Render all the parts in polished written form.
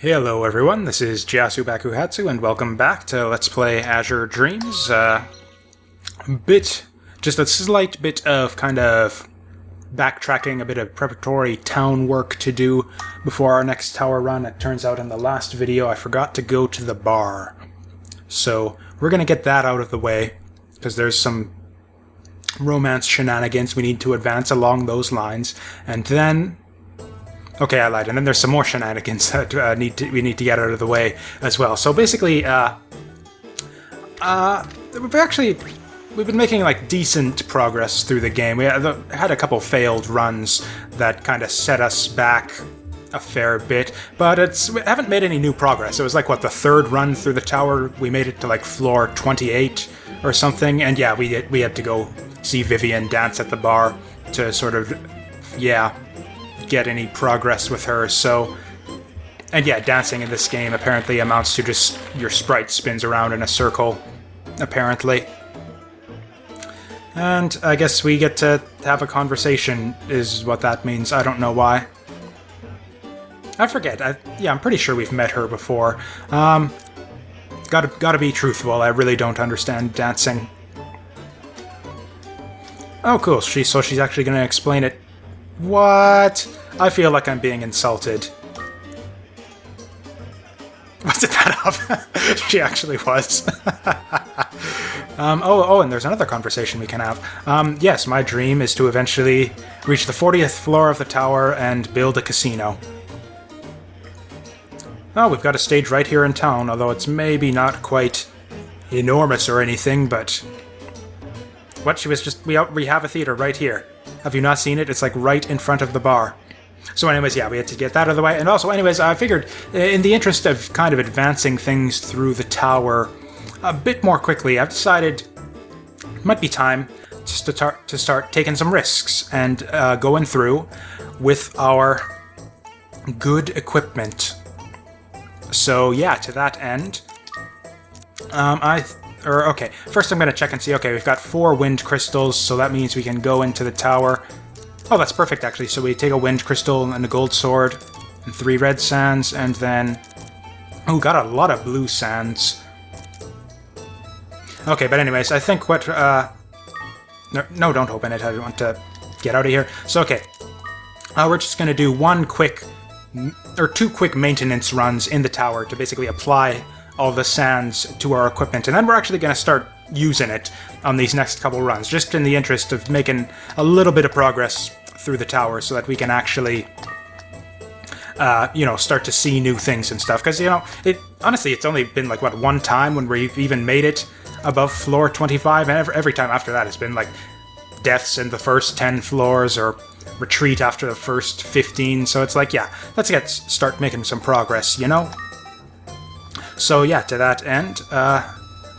Hello everyone, this is Jasu and welcome back to Let's Play Azure Dreams. Just a slight bit of kind of backtracking, a bit of preparatory town work to do before our next tower run. It turns out in the last video I forgot to go to the bar. So we're going to get that out of the way, because there's some romance shenanigans we need to advance along those lines, and then... Okay, I lied. And then there's some more shenanigans that we need to get out of the way as well. So basically, we've been making like decent progress through the game. We had a couple failed runs that kind of set us back a fair bit, but we haven't made any new progress. It was like, what, the third run through the tower? We made it to like floor 28 or something, and yeah, we had to go see Vivian dance at the bar to sort of, yeah, get any progress with her. So, and yeah, dancing in this game apparently amounts to just your sprite spins around in a circle, apparently. And I guess we get to have a conversation is what that means. I don't know why. I forget. Yeah, I'm pretty sure we've met her before. Gotta be truthful, I really don't understand dancing. Oh, cool. So she's actually gonna explain it. What? I feel like I'm being insulted. Was it that up? She actually was. And there's another conversation we can have. Yes, my dream is to eventually reach the 40th floor of the tower and build a casino. Oh, we've got a stage right here in town, although it's maybe not quite enormous or anything, but... What? She was just... We have a theater right here. Have you not seen it? It's like right in front of the bar. So anyways, yeah, we had to get that out of the way. And also, anyways, I figured in the interest of kind of advancing things through the tower a bit more quickly, I've decided it might be time to start taking some risks and going through with our good equipment. So yeah, to that end, okay, first I'm going to check and see, okay, we've got 4 wind crystals, so that means we can go into the tower. Oh, that's perfect, actually. So we take a wind crystal and a gold sword, and 3 red sands, and then... Oh, got a lot of blue sands. Okay, but anyways, I think what... No, don't open it. I want to get out of here. So, okay. We're just going to do 2 quick maintenance runs in the tower to basically apply all the sands to our equipment, and then we're actually going to start using it on these next couple runs, just in the interest of making a little bit of progress through the tower so that we can actually, start to see new things and stuff. Because, honestly, it's only been like, what, one time when we've even made it above floor 25, and every time after that it's been like deaths in the first 10 floors or retreat after the first 15, so it's like, yeah, let's start making some progress, you know? So yeah, to that end,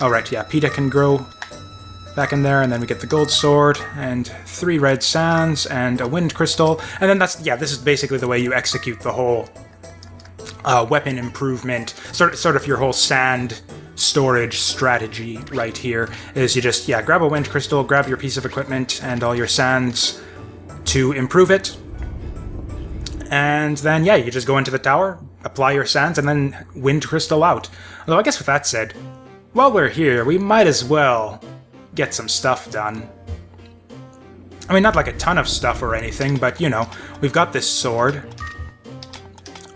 alright, yeah, Peta can grow back in there, and then we get the gold sword, and 3 red sands, and a wind crystal, and then this is basically the way you execute the whole weapon improvement, sort of your whole sand storage strategy right here, is you just, yeah, grab a wind crystal, grab your piece of equipment, and all your sands to improve it, and then, yeah, you just go into the tower, apply your sands, and then wind crystal out. Although I guess with that said, while we're here, we might as well get some stuff done. I mean, not like a ton of stuff or anything, but, we've got this sword.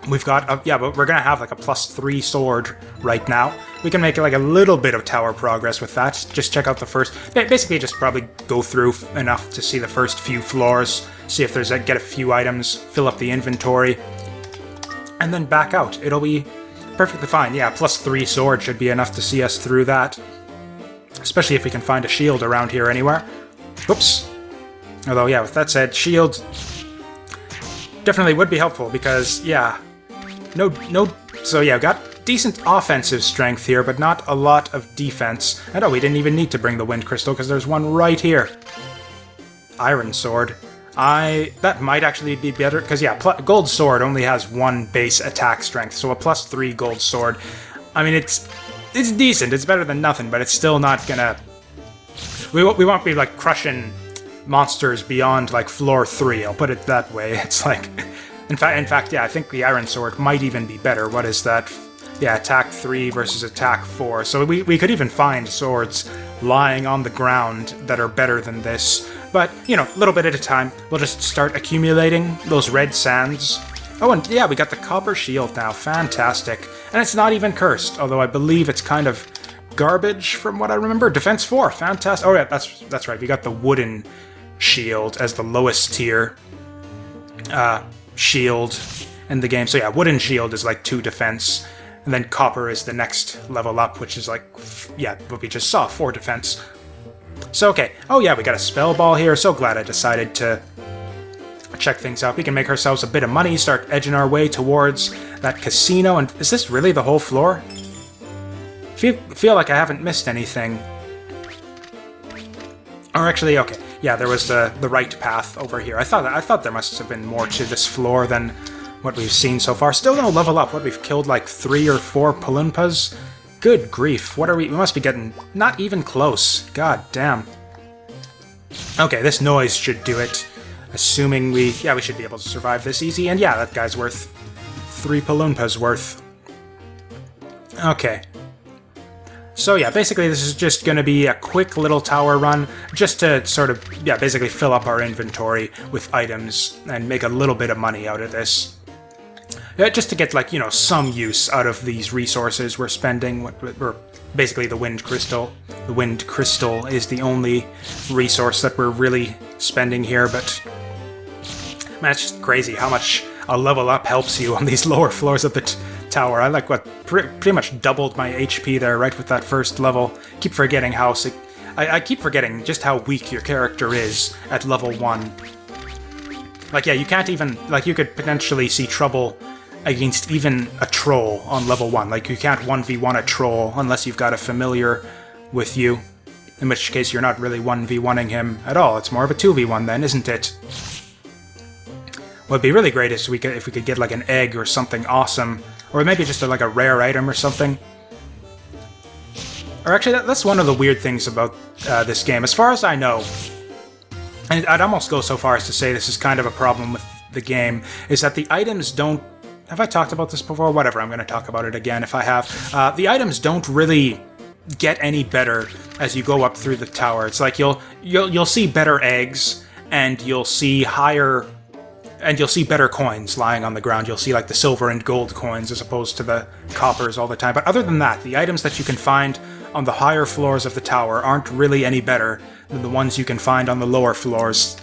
We've got, but we're gonna have like a +3 sword right now. We can make like a little bit of tower progress with that. Just check out the first, basically just probably go through enough to see the first few floors, see if there's get a few items, fill up the inventory, and then back out. It'll be perfectly fine. Yeah, +3 sword should be enough to see us through that. Especially if we can find a shield around here anywhere. Whoops. Although, yeah, with that said, shield definitely would be helpful because, yeah, so yeah, got decent offensive strength here, but not a lot of defense. And oh, we didn't even need to bring the wind crystal because there's one right here. Iron sword. That might actually be better, because yeah, gold sword only has 1 base attack strength, so a +3 gold sword. I mean, it's decent, it's better than nothing, but it's still not gonna... We won't be, like, crushing monsters beyond, like, floor 3, I'll put it that way. It's like... In fact, yeah, I think the Iron Sword might even be better. What is that? Yeah, attack 3 versus attack 4. So we could even find swords lying on the ground that are better than this. But, you know, a little bit at a time. We'll just start accumulating those red sands. Oh, and yeah, we got the copper shield now. Fantastic. And it's not even cursed, although I believe it's kind of garbage from what I remember. Defense 4, fantastic. Oh yeah, that's right. We got the wooden shield as the lowest tier shield in the game. So yeah, wooden shield is like 2 defense, and then copper is the next level up, which is like, yeah, what we just saw, 4 defense. So okay, oh yeah, we got a spell ball here. So glad I decided to check things out. We can make ourselves a bit of money, start edging our way towards that casino. And is this really the whole floor? Feel like I haven't missed anything. Or actually, okay, yeah, there was the right path over here. I thought there must have been more to this floor than what we've seen so far. Still no level up. What, we've killed like 3 or 4 Palumpas? Good grief. What are we must be getting not even close. God damn. Okay, this noise should do it. Assuming we should be able to survive this easy. And yeah, that guy's worth 3 Palumpas worth. Okay. So yeah, basically this is just going to be a quick little tower run, just to sort of, yeah, basically fill up our inventory with items and make a little bit of money out of this. Yeah, just to get, like, you know, some use out of these resources we're spending. We're basically the wind crystal. The wind crystal is the only resource that we're really spending here, but man, it's just crazy how much a level up helps you on these lower floors of the tower. I like what pretty much doubled my HP there right with that first level. Keep forgetting how I keep forgetting just how weak your character is at level 1. Like, yeah, you can't even, like, you could potentially see trouble against even a troll on level 1. Like, you can't 1v1 a troll unless you've got a familiar with you, in which case you're not really 1v1ing him at all. It's more of a 2v1 then, isn't it? What would be really great is if we could get like an egg or something awesome, or maybe just like a rare item or something. Or actually, that's one of the weird things about this game. As far as I know, and I'd almost go so far as to say this is kind of a problem with the game, is that the items don't... Have I talked about this before? Whatever, I'm going to talk about it again if I have. The items don't really get any better as you go up through the tower. It's like you'll see better eggs, and you'll see higher... And you'll see better coins lying on the ground. You'll see like the silver and gold coins as opposed to the coppers all the time. But other than that, the items that you can find on the higher floors of the tower aren't really any better than the ones you can find on the lower floors,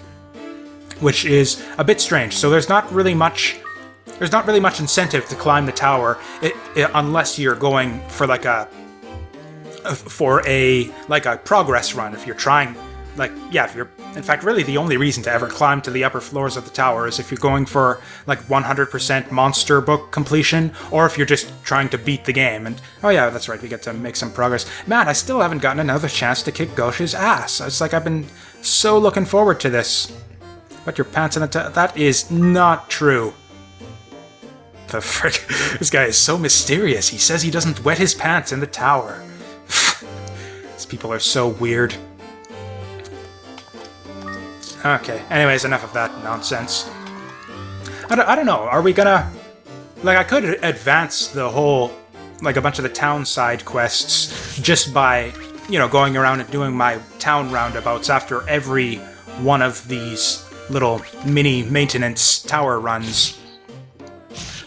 which is a bit strange. So there's not really much incentive to climb the tower unless you're going for like a progress run. If you're trying, like, yeah, if you're, in fact, really the only reason to ever climb to the upper floors of the tower is if you're going for like 100% monster book completion, or if you're just trying to beat the game. And oh yeah, that's right, we get to make some progress. Man, I still haven't gotten another chance to kick Gauche's ass. It's like I've been so looking forward to this. Wet your pants in that is not true. The frick? This guy is so mysterious. He says he doesn't wet his pants in the tower. These people are so weird. Okay, anyways, enough of that nonsense. I don't know, are we gonna... Like, I could advance the whole, like, a bunch of the town side quests just by, you know, going around and doing my town roundabouts after every one of these little mini maintenance tower runs.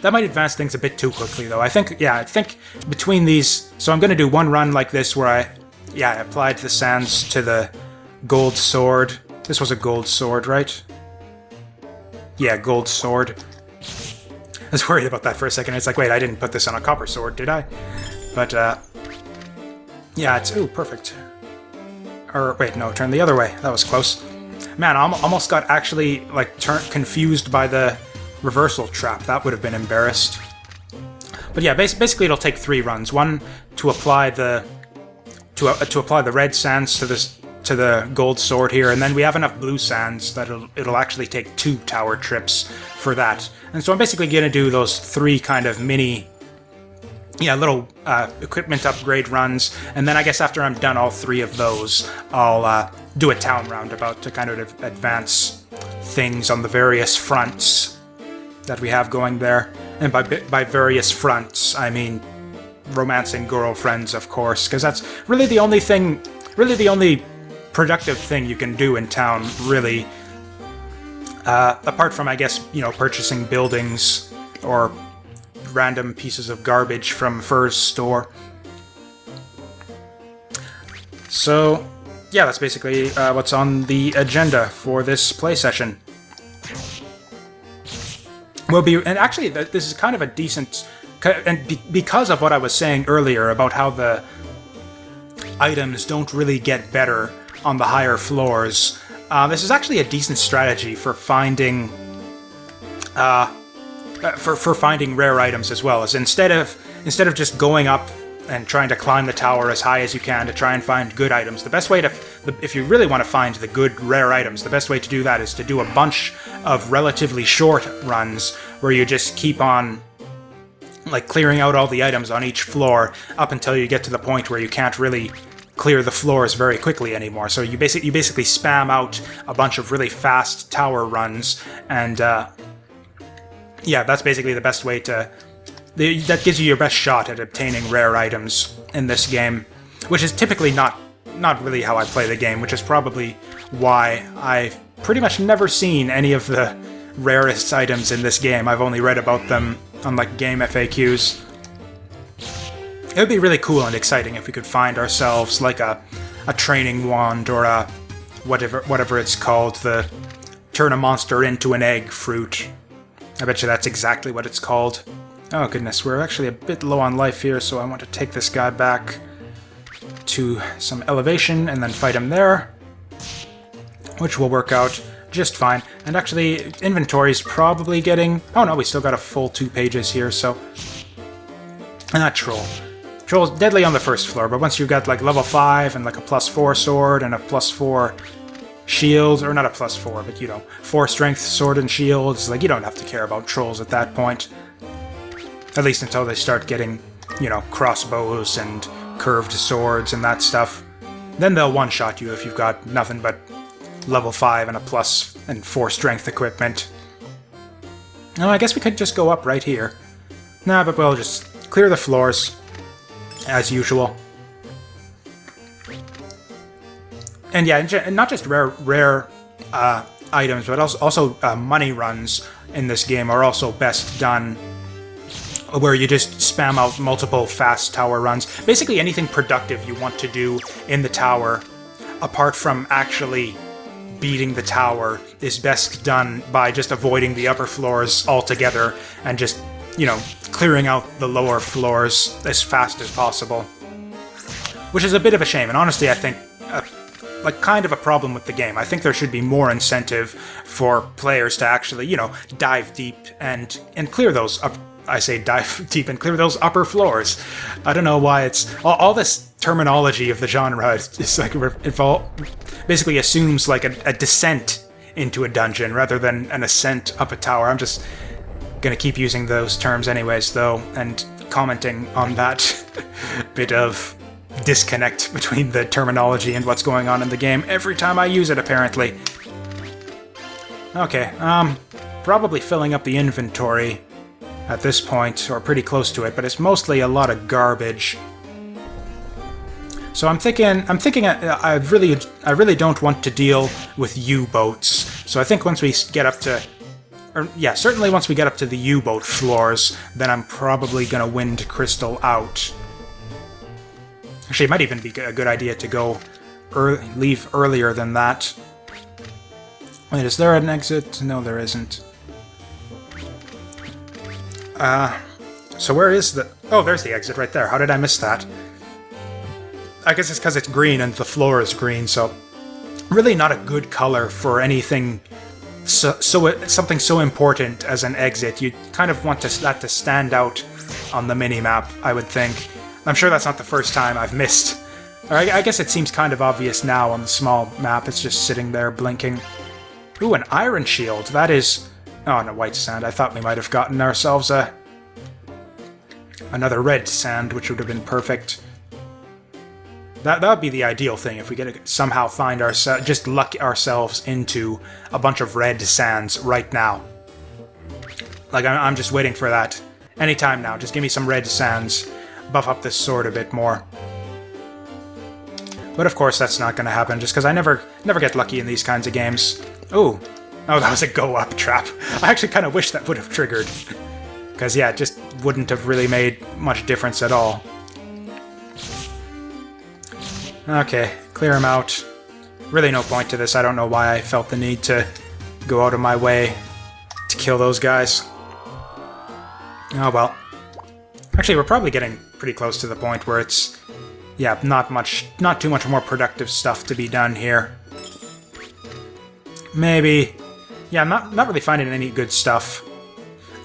That might advance things a bit too quickly, though. I think between these... So I'm gonna do one run like this where I applied the sands to the gold sword. This was a gold sword, right? Yeah, gold sword. I was worried about that for a second. It's like, wait, I didn't put this on a copper sword, did I? But, yeah, it's... Ooh, perfect. Or, wait, no, turn the other way. That was close. Man, I almost got actually, like, confused by the reversal trap. That would have been embarrassed. But yeah, basically it'll take 3 runs. One to apply the... To apply the red sands to the gold sword here, and then we have enough blue sands that it'll actually take 2 tower trips for that. And so I'm basically going to do those 3 kind of mini, little equipment upgrade runs, and then I guess after I'm done all 3 of those, I'll do a town roundabout to kind of advance things on the various fronts. that we have going there. And by various fronts, I mean romancing girlfriends, of course, because that's really the only thing, really the only productive thing you can do in town, really. Apart from, I guess, you know, purchasing buildings or random pieces of garbage from Fur's store. So, yeah, that's basically what's on the agenda for this play session. And actually, this is kind of a decent, and because of what I was saying earlier about how the items don't really get better on the higher floors, this is actually a decent strategy for finding finding rare items as well. As instead of just going up and trying to climb the tower as high as you can to try and find good items, the best way to, if you really want to find the good rare items, the best way to do that is to do a bunch of relatively short runs where you just keep on like clearing out all the items on each floor up until you get to the point where you can't really clear the floors very quickly anymore. So you basically spam out a bunch of really fast tower runs, and yeah, that's basically the best way to. That gives you your best shot at obtaining rare items in this game, which is typically not really how I play the game, which is probably why I've pretty much never seen any of the rarest items in this game. I've only read about them on like game FAQs. It would be really cool and exciting if we could find ourselves like a training wand or a whatever it's called, the turn a monster into an egg fruit. I bet you that's exactly what it's called. Oh goodness, we're actually a bit low on life here, so I want to take this guy back to some elevation and then fight him there, which will work out just fine. And actually, inventory's probably getting... Oh no, we still got a full 2 pages here, so... And that troll. Troll's deadly on the first floor, but once you've got like level 5 and like a +4 sword and a +4 shield, or not a +4, but you know, 4 strength sword and shields, like you don't have to care about trolls at that point. At least until they start getting, you know, crossbows and curved swords and that stuff. Then they'll one-shot you if you've got nothing but level 5 and a +4 strength equipment. No, I guess we could just go up right here. Nah, but we'll just clear the floors, as usual. And yeah, and not just rare items, but also money runs in this game are also best done where you just spam out multiple fast tower runs. Basically anything productive you want to do in the tower, apart from actually beating the tower, is best done by just avoiding the upper floors altogether and just, you know, clearing out the lower floors as fast as possible. Which is a bit of a shame, and honestly I think like kind of a problem with the game. I think there should be more incentive for players to actually, you know, dive deep and clear those up. I say dive deep and clear those upper floors. I don't know why it's... All this terminology of the genre is like basically assumes like a descent into a dungeon rather than an ascent up a tower. I'm just gonna keep using those terms anyways, though, and commenting on that bit of disconnect between the terminology and what's going on in the game every time I use it, apparently. Okay, probably filling up the inventory at this point, or pretty close to it, but it's mostly a lot of garbage. So I'm thinking I really don't want to deal with U-boats. So I think once we get up to, or yeah, certainly once we get up to the U-boat floors, then I'm probably gonna wind crystal out. Actually, it might even be a good idea to go leave earlier than that. Wait, is there an exit? No, there isn't. So where is the... Oh, there's the exit right there. How did I miss that? I guess it's because it's green and the floor is green, so... Really not a good color for anything... something so important as an exit. You kind of want that to stand out on the minimap, I would think. I'm sure that's not the first time I've missed... Or I guess it seems kind of obvious now on the small map. It's just sitting there blinking. Ooh, an iron shield. That is... Oh, and a white sand. I thought we might have gotten ourselves another red sand, which would have been perfect. That would be the ideal thing, if we could somehow find just luck ourselves into a bunch of red sands right now. Like, I'm just waiting for that. Anytime now, just give me some red sands. Buff up this sword a bit more. But of course that's not going to happen, just because I never get lucky in these kinds of games. Ooh. Oh, that was a go-up trap. I actually kind of wish that would have triggered. Because, yeah, it just wouldn't have really made much difference at all. Okay, clear him out. Really no point to this. I don't know why I felt the need to go out of my way to kill those guys. Oh, well. Actually, we're probably getting pretty close to the point where it's... yeah, not too much more productive stuff to be done here. Maybe... yeah, I'm not really finding any good stuff.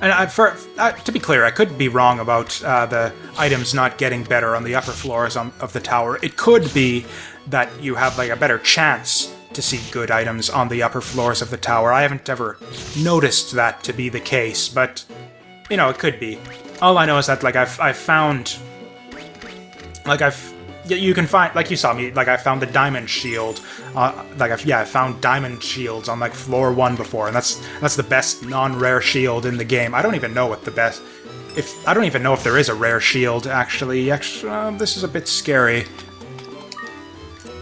And to be clear, I could be wrong about the items not getting better on the upper floors of the tower. It could be that you have like a better chance to see good items on the upper floors of the tower. I haven't ever noticed that to be the case, but you know, it could be. All I know is that like I've found, like you can find, like you saw me, like I found the diamond shield. I found diamond shields on like floor 1 before, and that's the best non-rare shield in the game. I don't even know what the best. I don't even know if there is a rare shield actually. This is a bit scary.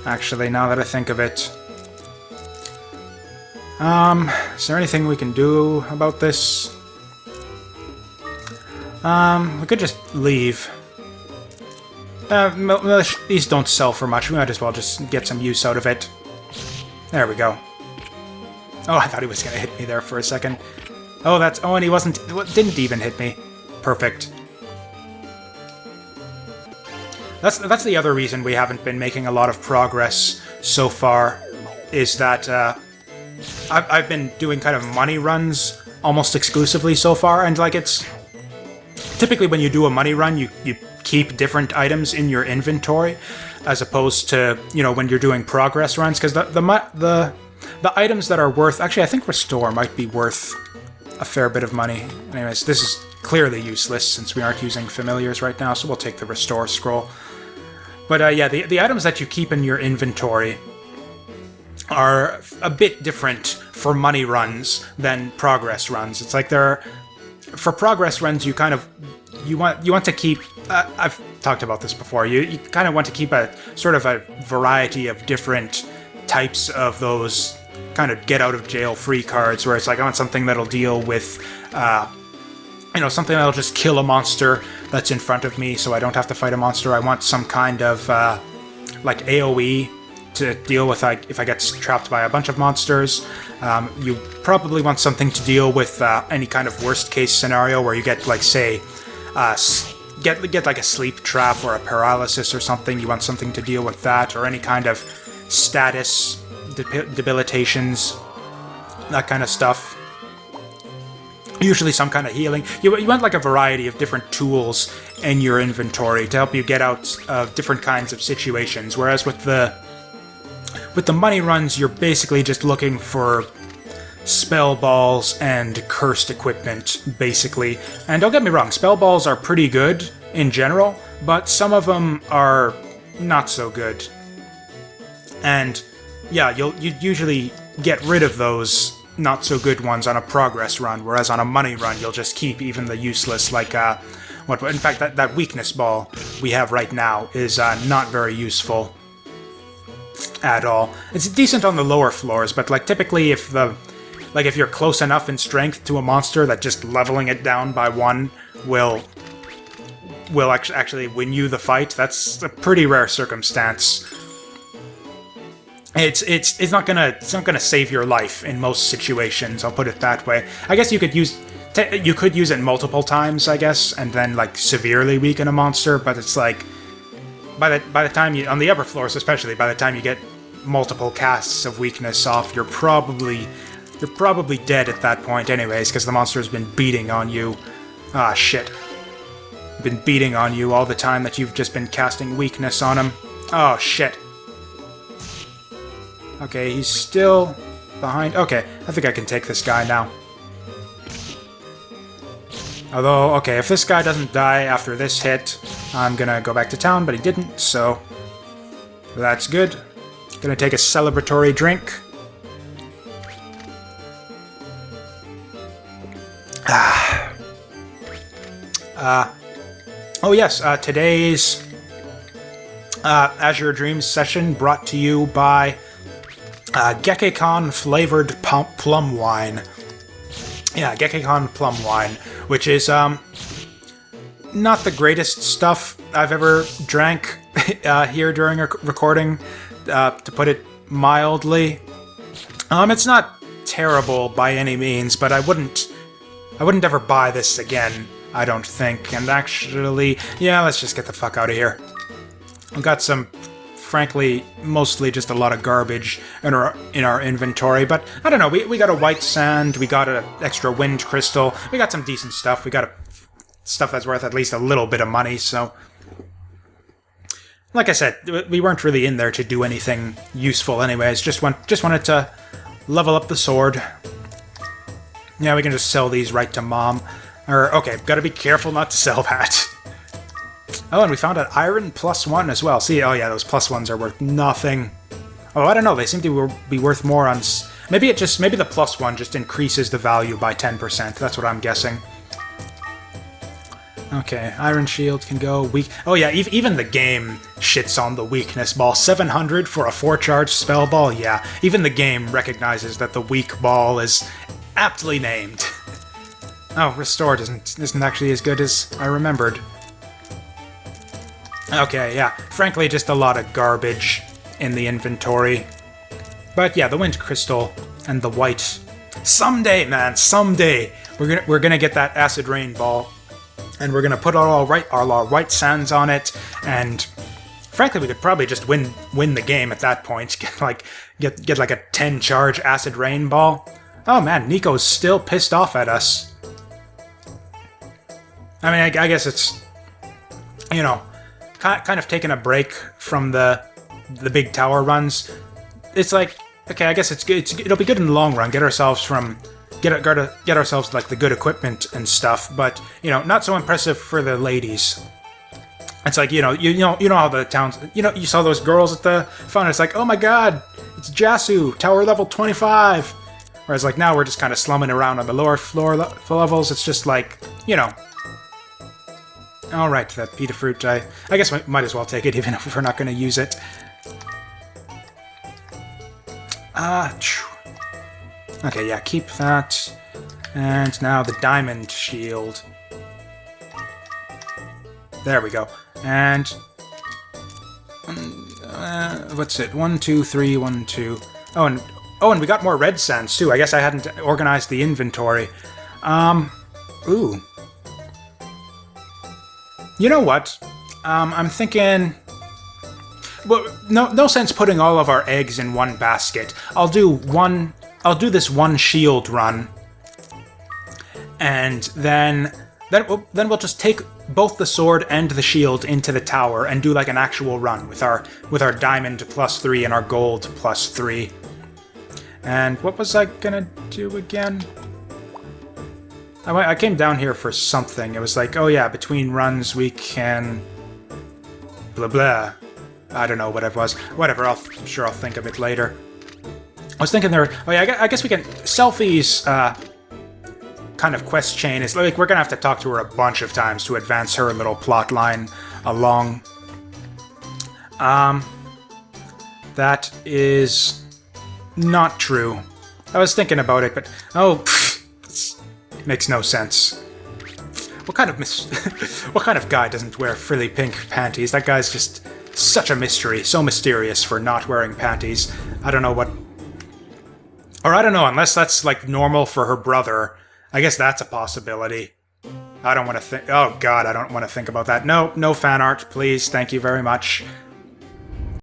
Actually, now that I think of it, is there anything we can do about this? We could just leave. These don't sell for much. We might as well just get some use out of it. There we go. Oh, I thought he was going to hit me there for a second. Oh, and he didn't even hit me. Perfect. That's the other reason we haven't been making a lot of progress so far, is that I've been doing kind of money runs almost exclusively so far, and like it's... typically when you do a money run, you keep different items in your inventory, as opposed to, you know, when you're doing progress runs, because the items that are worth... actually, I think Restore might be worth a fair bit of money. Anyways, this is clearly useless since we aren't using familiars right now, so we'll take the Restore scroll. But yeah, the items that you keep in your inventory are a bit different for money runs than progress runs. It's like for progress runs, you kind of... you want to keep... I've talked about this before. You kind of want to keep a sort of a variety of different types of those kind of get-out-of-jail-free cards, where it's like, I want something that'll deal with... you know, something that'll just kill a monster that's in front of me so I don't have to fight a monster. I want some kind of, like, AoE to deal with if I get trapped by a bunch of monsters. You probably want something to deal with any kind of worst-case scenario where you get, like, say, get like a sleep trap or a paralysis or something. You want something to deal with that, or any kind of status debilitations, that kind of stuff. Usually some kind of healing. You want like a variety of different tools in your inventory to help you get out of different kinds of situations. Whereas with the money runs, you're basically just looking for spell balls and cursed equipment, basically. And don't get me wrong, spell balls are pretty good in general, but some of them are not so good. And yeah, you'd usually get rid of those not so good ones on a progress run, whereas on a money run you'll just keep even the useless, like in fact that weakness ball we have right now is not very useful at all. It's decent on the lower floors, but like typically if you're close enough in strength to a monster that just leveling it down by 1 will actually win you the fight, that's a pretty rare circumstance. It's not gonna save your life in most situations. I'll put it that way. I guess you could use it multiple times, I guess, and then like severely weaken a monster. But it's like by the time you, on the upper floors especially, by the time you get multiple casts of weakness off, you're probably dead at that point, anyways, because the monster's been beating on you. Ah, shit. Been beating on you all the time that you've just been casting weakness on him. Oh shit. Okay, he's still behind. Okay, I think I can take this guy now. Although, okay, if this guy doesn't die after this hit, I'm gonna go back to town, but he didn't, so that's good. Gonna take a celebratory drink. Ah. Oh yes, today's Azure Dreams session brought to you by Gekekon flavored plum wine. Yeah, Gekekon plum wine, which is not the greatest stuff I've ever drank here during a recording, to put it mildly. It's not terrible by any means, but I wouldn't ever buy this again, I don't think. And actually, yeah, let's just get the fuck out of here. I've got some, frankly, mostly just a lot of garbage in our inventory, but I don't know, we got a white sand, we got an extra wind crystal, we got some decent stuff, we got stuff that's worth at least a little bit of money, so... Like I said, we weren't really in there to do anything useful anyways, just wanted to level up the sword. Yeah, we can just sell these right to Mom. Okay, gotta be careful not to sell that. Oh, and we found an iron +1 as well. See, oh yeah, those +1s are worth nothing. Oh, I don't know, they seem to be worth more on... Maybe the +1 just increases the value by 10%, that's what I'm guessing. Okay, Iron Shield can go weak... Oh yeah, even the game shits on the weakness ball. 700 for a 4-charge spell ball? Yeah, even the game recognizes that the weak ball is aptly named. Oh, Restore isn't actually as good as I remembered. Okay, yeah, frankly just a lot of garbage in the inventory. But yeah, the Wind Crystal and the white... Someday, man, someday, we're gonna get that Acid Rain Ball. And we're gonna put our white sands on it, and frankly, we could probably just win the game at that point. Get like a 10-charge Acid Rain Ball. Oh man, Nico's still pissed off at us. I mean, I guess it's, you know, kind of taking a break from the big tower runs. It's like, okay, I guess it's good. It'll be good in the long run. Get ourselves like the good equipment and stuff, but you know, not so impressive for the ladies. It's like, you know how the towns, you saw those girls at the fun. It's like, oh my god, it's Jasu, tower level 25. Whereas like now we're just kind of slumming around on the lower floor levels. It's just like, you know. All right, that pita fruit. I guess we might as well take it, even if we're not going to use it. Okay, yeah, keep that. And now the diamond shield. There we go. And... what's it? 1, 2, 3, 1, 2... Oh, and we got more red sands, too. I guess I hadn't organized the inventory. Ooh. You know what? I'm thinking... Well, no sense putting all of our eggs in one basket. I'll do this one shield run, and then we'll just take both the sword and the shield into the tower and do like an actual run with our diamond +3 and our gold +3. And what was I gonna do again? I came down here for something. It was like, oh yeah, between runs we can... blah blah. I don't know what it was. Whatever, I'm sure I'll think of it later. I was thinking there... Oh yeah, I guess we can... Selfie's kind of quest chain is like, we're gonna have to talk to her a bunch of times to advance her little plot line along. That is not true. I was thinking about it, but... Oh, makes no sense. What kind of guy doesn't wear frilly pink panties? That guy's just such a mystery, so mysterious for not wearing panties. I don't know what... Or I don't know, unless that's like normal for her brother. I guess that's a possibility. I don't want to think... Oh god, I don't want to think about that. No fan art, please. Thank you very much.